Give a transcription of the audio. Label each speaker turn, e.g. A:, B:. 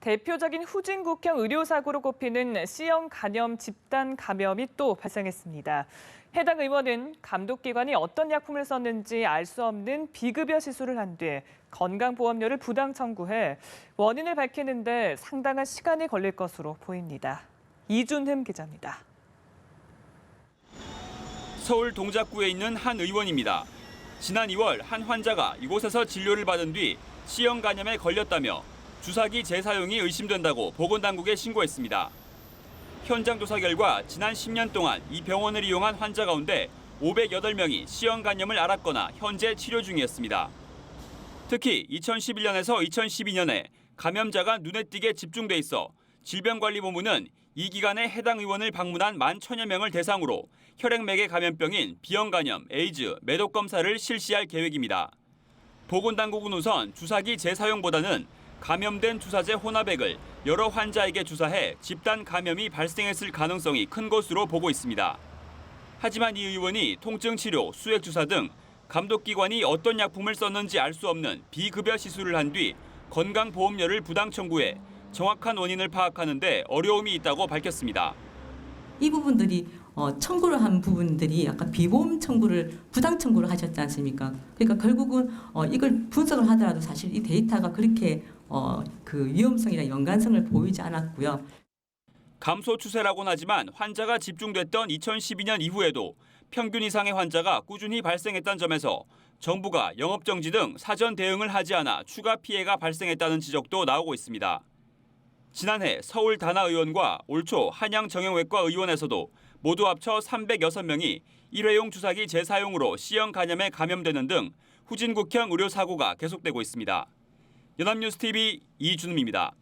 A: 대표적인 후진국형 의료사고로 꼽히는 C형 간염 집단 감염이 또 발생했습니다. 해당 의원은 감독기관이 어떤 약품을 썼는지 알 수 없는 비급여 시술을 한 뒤 건강보험료를 부당 청구해 원인을 밝히는데 상당한 시간이 걸릴 것으로 보입니다. 이준흠 기자입니다.
B: 서울 동작구에 있는 한 의원입니다. 지난 2월 한 환자가 이곳에서 진료를 받은 뒤 C형 간염에 걸렸다며 주사기 재사용이 의심된다고 보건당국에 신고했습니다. 현장 조사 결과 지난 10년 동안 이 병원을 이용한 환자 가운데 508명이 C형 간염을 앓았거나 현재 치료 중이었습니다. 특히 2011년에서 2012년에 감염자가 눈에 띄게 집중돼 있어 질병관리본부는 이 기간에 해당 의원을 방문한 10,000여 명을 대상으로 혈액맥의 감염병인 B형 간염, 에이즈, 매독 검사를 실시할 계획입니다. 보건당국은 우선 주사기 재사용보다는 감염된 주사제 혼합액을 여러 환자에게 주사해 집단 감염이 발생했을 가능성이 큰 것으로 보고 있습니다. 하지만 이 의원이 통증 치료, 수액 주사 등 감독기관이 어떤 약품을 썼는지 알 수 없는 비급여 시술을 한 뒤 건강보험료를 부당 청구해 정확한 원인을 파악하는 데 어려움이 있다고 밝혔습니다.
C: 이 부분들이 청구를 한 부분들이 약간 비보험 청구를 부당 청구를 하셨지 않습니까? 그러니까 결국은 이걸 분석을 하더라도 사실 이 데이터가 그렇게 그 위험성이나 연관성을 보이지 않았고요.
B: 감소 추세라고는 하지만 환자가 집중됐던 2012년 이후에도 평균 이상의 환자가 꾸준히 발생했다는 점에서 정부가 영업정지 등 사전 대응을 하지 않아 추가 피해가 발생했다는 지적도 나오고 있습니다. 지난해 서울 다나 의원과 올 초 한양 정형외과 의원에서도 모두 합쳐 306명이 일회용 주사기 재사용으로 C형 간염에 감염되는 등 후진국형 의료사고가 계속되고 있습니다. 연합뉴스TV 이준음입니다.